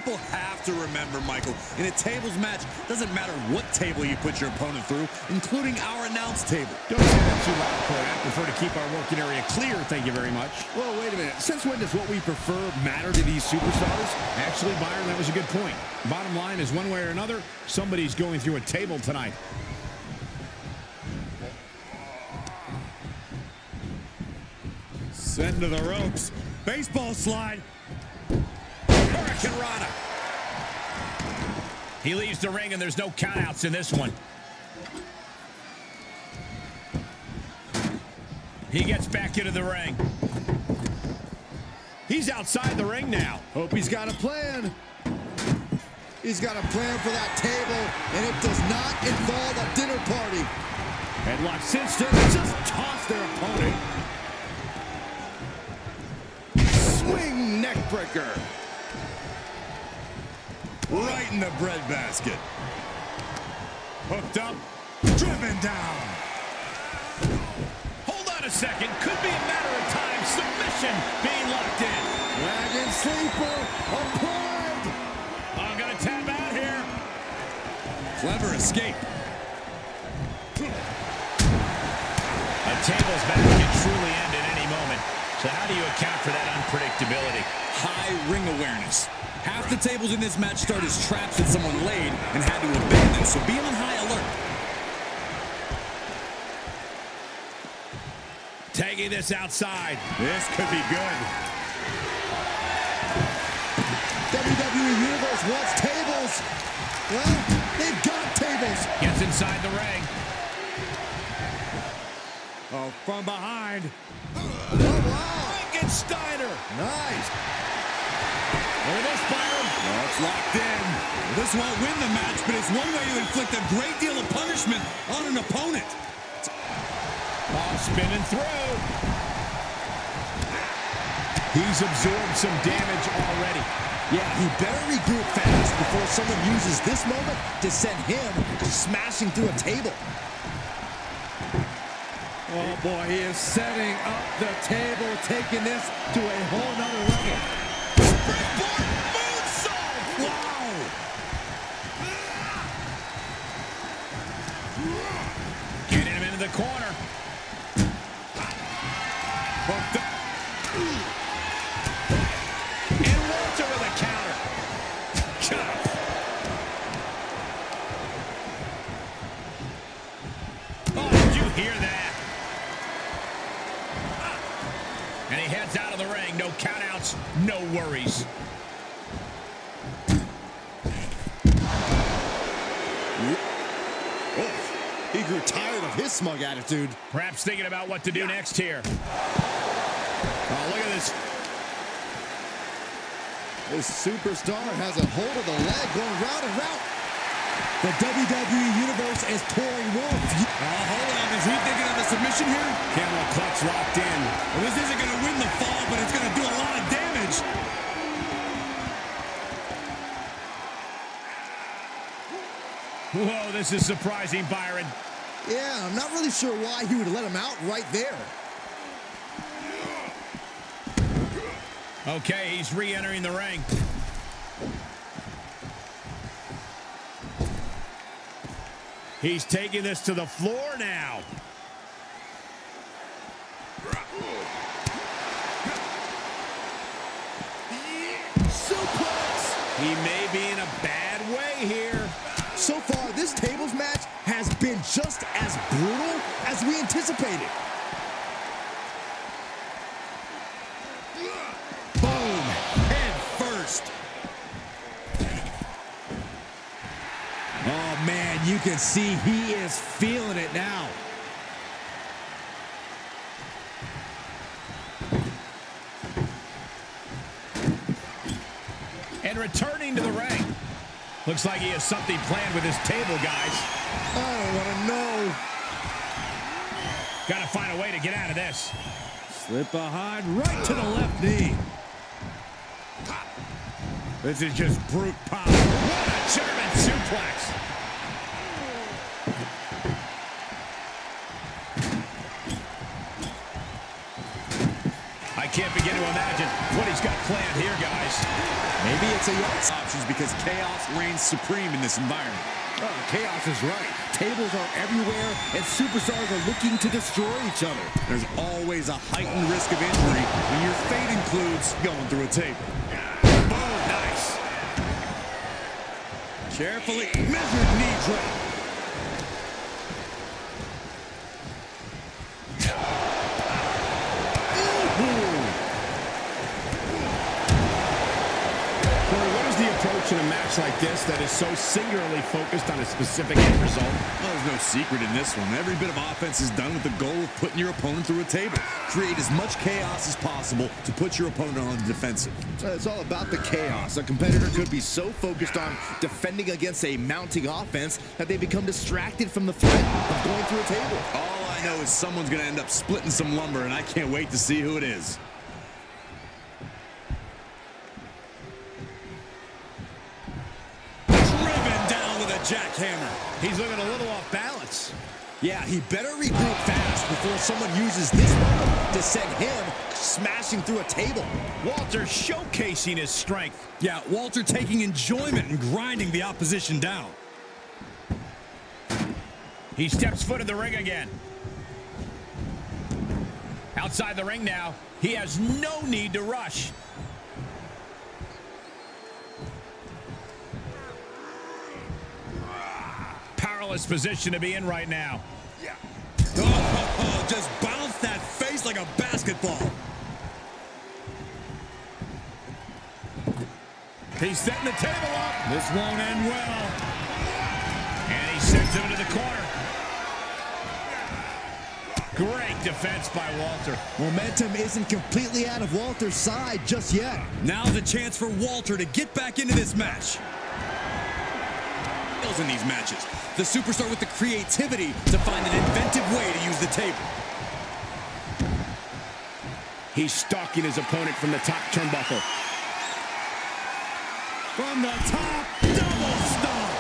People have to remember, Michael, in a tables match, doesn't matter what table you put your opponent through, including our announce table. Don't say that too loud, Corey. I prefer to keep our working area clear, thank you very much. Well, wait a minute. Since when does what we prefer matter to these superstars? Actually, Byron, that was a good point. Bottom line is, one way or another, somebody's going through a table tonight. Send to the ropes. Baseball slide. Hurricane Rana. He leaves the ring, and there's no countouts in this one. He gets back into the ring. He's outside the ring now. Hope he's got a plan. He's got a plan for that table, and it does not involve a dinner party. Headlock cinched in, just toss their opponent. Swing neck breaker. Right in the breadbasket. Hooked up, driven down. Hold on a second. Could be a matter of time. Submission being locked in. Dragon sleeper applied. I'm going to tap out here. Clever escape. A tables match can truly end at any moment. So how do you account for that unpredictability? High ring awareness. Half the tables in this match start as traps that someone laid and had to abandon, so be on high alert. Taking this outside. This could be good. WWE Universe wants tables. Well, they've got tables. Gets inside the ring. Oh, from behind. Oh, wow. Frankensteiner. Nice. Look at this, Byron. Oh, it's locked in. Well, this won't win the match, but it's one way to inflict a great deal of punishment on an opponent. Oh, spinning through. He's absorbed some damage already. Yeah, he better regroup fast before someone uses this moment to send him smashing through a table. Oh, boy, he is setting up the table, taking this to a whole nother level. Springboard moonsault. Wow. Getting him into the corner. Hooked up. And Walter with a counter. Chop. Oh, did you hear that? And he heads out of the ring. No countouts, no worries. Oh, he grew tired of his smug attitude. Perhaps thinking about what to do next here. Oh, look at this. This superstar has a hold of the leg going round and round. The WWE Universe is pouring more. Hold on. Is he thinking of a submission here? Camel clutch locked in. Well, this isn't going to win the fall, but it's going to do a lot of damage. Whoa, this is surprising, Byron. Yeah, I'm not really sure why he would let him out right there. Okay, he's re-entering the ring. He's taking this to the floor now. Suplex! He may be in a bad way here. So far, this tables match has been just as brutal as we anticipated. Boom. Head first. Oh, man, you can see he is feeling it now. And returning to the ring. Looks like he has something planned with his table, guys. I don't want to know. Got to find a way to get out of this. Slip behind, right to the left knee. This is just brute power. What a German suplex. I can't begin to to imagine what he's got planned here, guys. Maybe it's a yes options because chaos reigns supreme in this environment. Oh, chaos is right. Tables are everywhere, and superstars are looking to destroy each other. There's always a heightened risk of injury when your fate includes going through a table. Oh, nice. Carefully measured knee drop. Approach in a match like this that is so singularly focused on a specific end result. Well, there's no secret in this one. Every bit of offense is done with the goal of putting your opponent through a table. Create as much chaos as possible to put your opponent on the defensive. It's all about the chaos. A competitor could be so focused on defending against a mounting offense that they become distracted from the threat of going through a table. All I know is someone's going to end up splitting some lumber, and I can't wait to see who it is. Jackhammer. He's looking a little off balance. Yeah, he better regroup fast before someone uses this moment to send him smashing through a table. Walter showcasing his strength. Yeah, Walter taking enjoyment in grinding the opposition down. He steps foot in the ring again. Outside the ring now. He has no need to rush. Powerless position to be in right now. Yeah. Oh, just bounce that face like a basketball. He's setting the table up. This won't end well. And he sends him into the corner. Great defense by Walter. Momentum isn't completely out of Walter's side just yet. Now's a chance for Walter to get back into this match. In these matches, the superstar with the creativity to find an inventive way to use the table. He's stalking his opponent from the top turnbuckle. From the top, double stomp.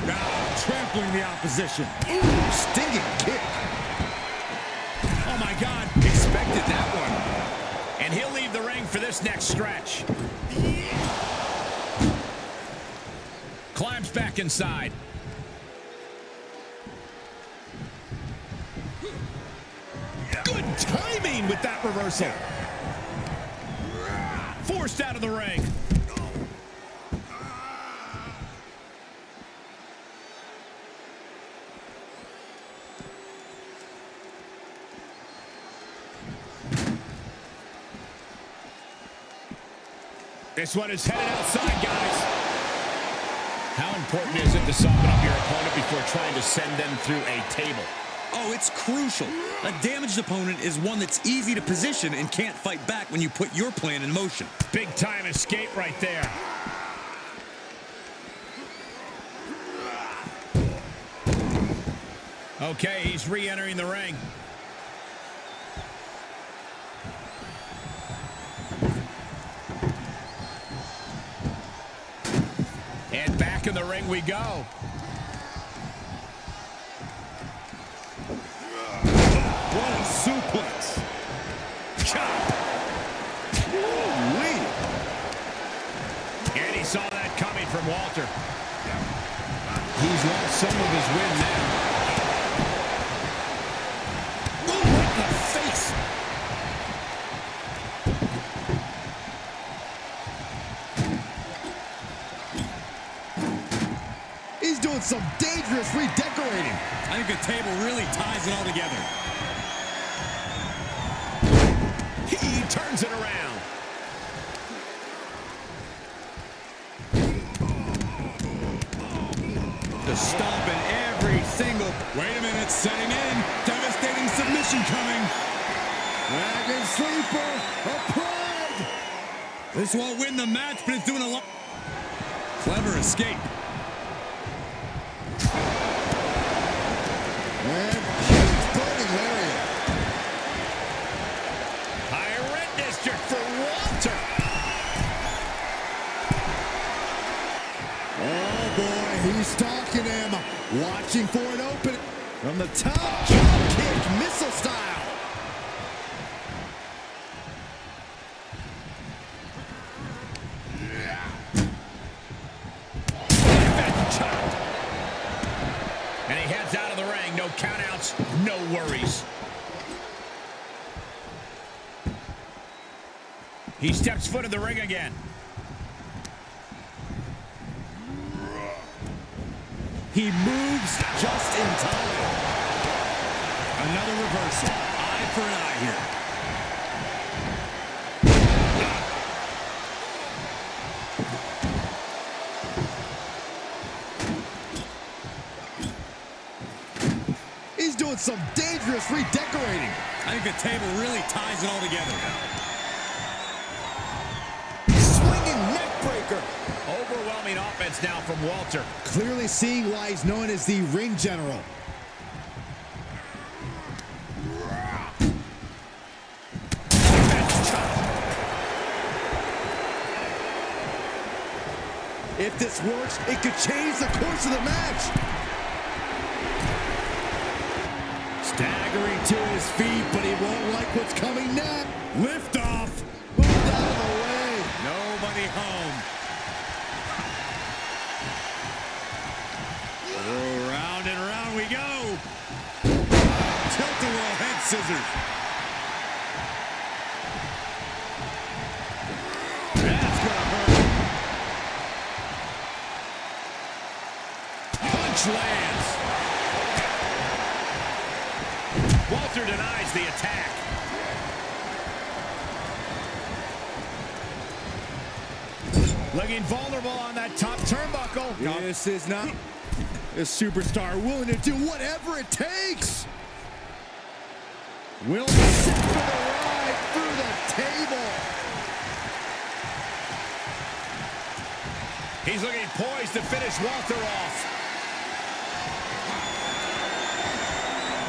Now trampling the opposition. Ooh, stinging kick. Oh my God, expected that one. And he'll leave the ring for this next stretch. Climbs back inside. Good timing with that reversal. Forced out of the ring. This one is headed outside, guys. How important is it to soften up your opponent before trying to send them through a table? Oh, it's crucial. A damaged opponent is one that's easy to position and can't fight back when you put your plan in motion. Big time escape right there. Okay, he's re-entering the ring. And back in the ring we go. What a suplex. Chop. Ooh-wee. And he saw that coming from Walter. He's lost some of his wind now. Ooh, right in the face. He's doing some dangerous redecorating. I think the table really ties it all together. He turns it around. The stomp in every single... Wait a minute, setting in. Devastating submission coming. Dragon sleeper applied. This won't win the match, but it's doing a lot. Clever escape. And huge burning lariat. High red district for Walter. Oh boy, he's stalking him. Watching for an opening. From the top, drop kick, missile style. counts, no worries. He steps foot in the ring again. He moves just in time. Another reversal. Eye for an eye here. He's doing some dangerous redecorating. I think the table really ties it all together. Swinging neck breaker. Overwhelming offense now from Walter. Clearly seeing why he's known as the ring general. If this works, it could change the course of the match. Staggering to his feet, but he won't like what's coming next. Lift off. Moved out of the way. Nobody home. Oh, round and round we go. Tilt-a-whirl head scissors. That's gonna hurt. Punch lands. Walter denies the attack. Looking vulnerable on that top turnbuckle. This is not a superstar willing to do whatever it takes. Will be set for the ride through the table. He's looking poised to finish Walter off.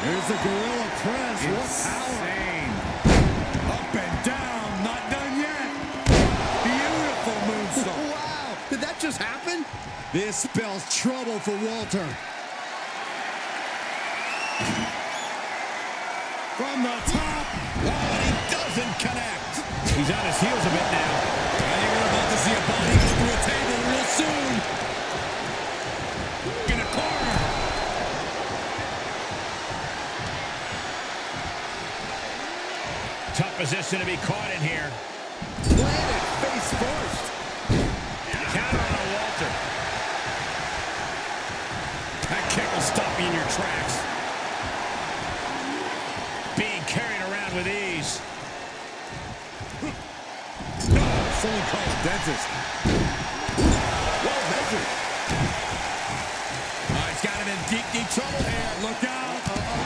There's the gorilla press. Insane. Up and down. Not done yet. Beautiful moonsault. Wow. Did that just happen? This spells trouble for Walter. From the top. Oh, and he doesn't connect. He's on his heels a bit now. I think we're about to see a body go through a table real soon. In a corner. Tough position to be caught in here. Planted face first. Counter on Walter. That kick will stop you in your tracks. Being carried around with ease. Someone call a dentist. Well measured. Oh, he's got him in deep, deep trouble here. Look out.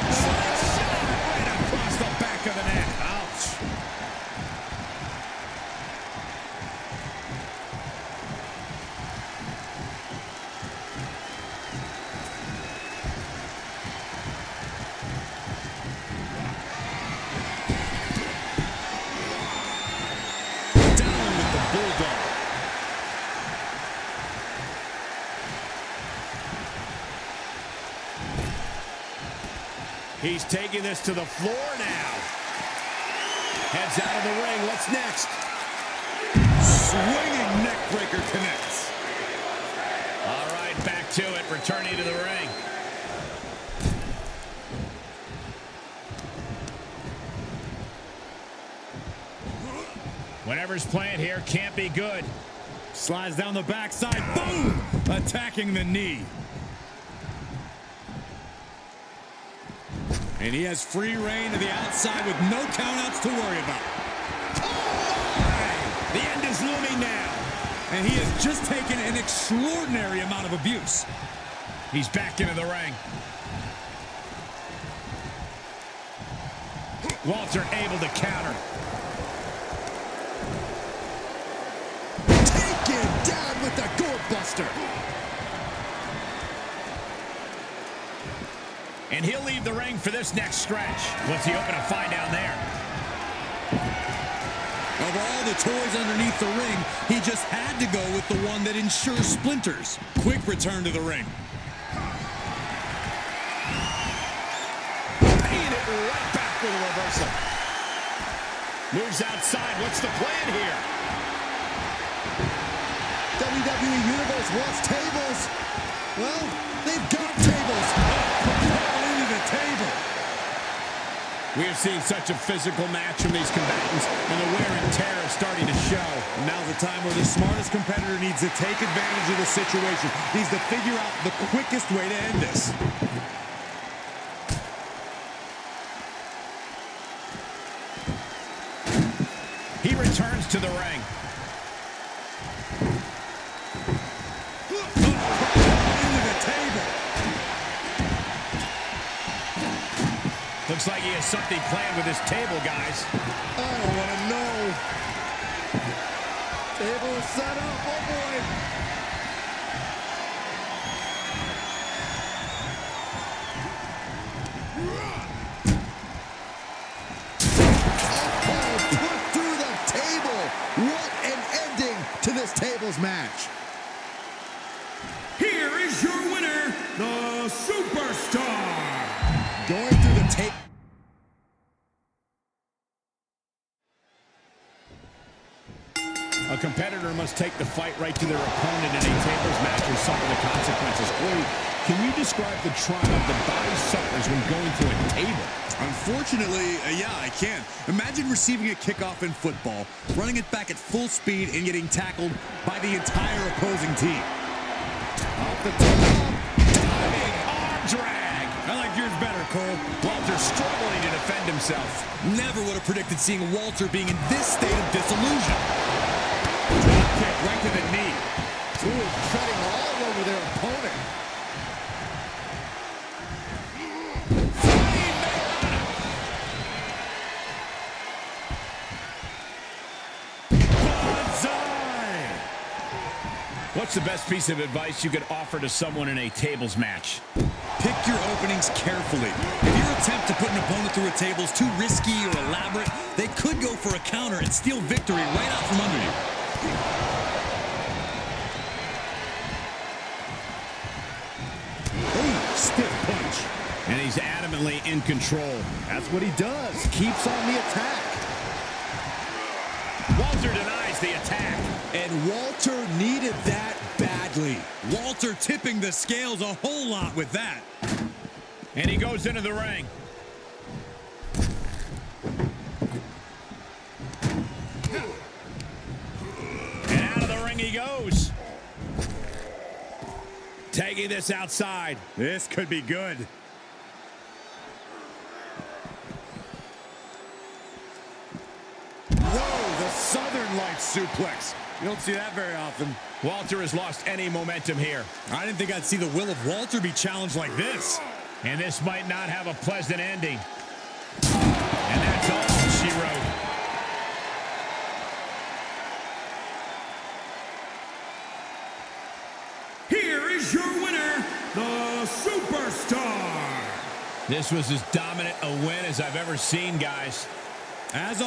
Slingshot right across the back of the neck. Ouch. Down with the bulldog. He's taking this to the floor now. Heads out of the ring. What's next? Swinging neck breaker connects. All right, back to it. Returning to the ring. Whatever's playing here can't be good. Slides down the backside. Boom! Attacking the knee. And he has free reign to the outside with no countouts to worry about. Oh my! The end is looming now. And he has just taken an extraordinary amount of abuse. He's back into the ring. Walter able to counter. Taken down with the gore buster. And he'll leave the ring for this next stretch. What's he hoping to find down there? Of all the toys underneath the ring, he just had to go with the one that ensures splinters. Quick return to the ring. Paying it right back with a reversal. Moves outside. What's the plan here? WWE Universe wants tables. Well, they've got tables. Into the table. We have seen such a physical match from these combatants, and the wear and tear is starting to show. Now's the time where the smartest competitor needs to take advantage of the situation. Needs to figure out the quickest way to end this. He returns to the ring. Into the table. Looks like he has something planned with his table, guys. I don't want to know. Table is set up. Oh, boy. Oh, put through the table. What an ending to this tables match. Here is your winner, the Superstar. Going through the table. A competitor must take the fight right to their opponent in a tables match or suffer the consequences. Corey, can you describe the trauma the body suffers when going through a table? Unfortunately, yeah, I can. Imagine receiving a kickoff in football, running it back at full speed, and getting tackled by the entire opposing team. Off the top. Diving arm drag. I like yours better, Cole. Walter struggling to defend himself. Never would have predicted seeing Walter being in this state of disillusion. Drop kick right to the knee. Ooh, treading all over their opponent. What's the best piece of advice you could offer to someone in a tables match? Pick your openings carefully. If your attempt to put an opponent through a table is too risky or elaborate, they could go for a counter and steal victory right out from under you. Ooh, stiff punch. And he's adamantly in control. That's what he does. Keeps on the attack. Walter denies the attack. And Walter needed that badly. Walter tipping the scales a whole lot with that. And he goes into the ring. And out of the ring he goes. Taking this outside. This could be good. Whoa, the Southern Lights suplex. You don't see that very often. Walter has lost any momentum here. I didn't think I'd see the will of Walter be challenged like this. And this might not have a pleasant ending. And that's all she wrote. Here is your winner, the Superstar. This was as dominant a win as I've ever seen, guys. As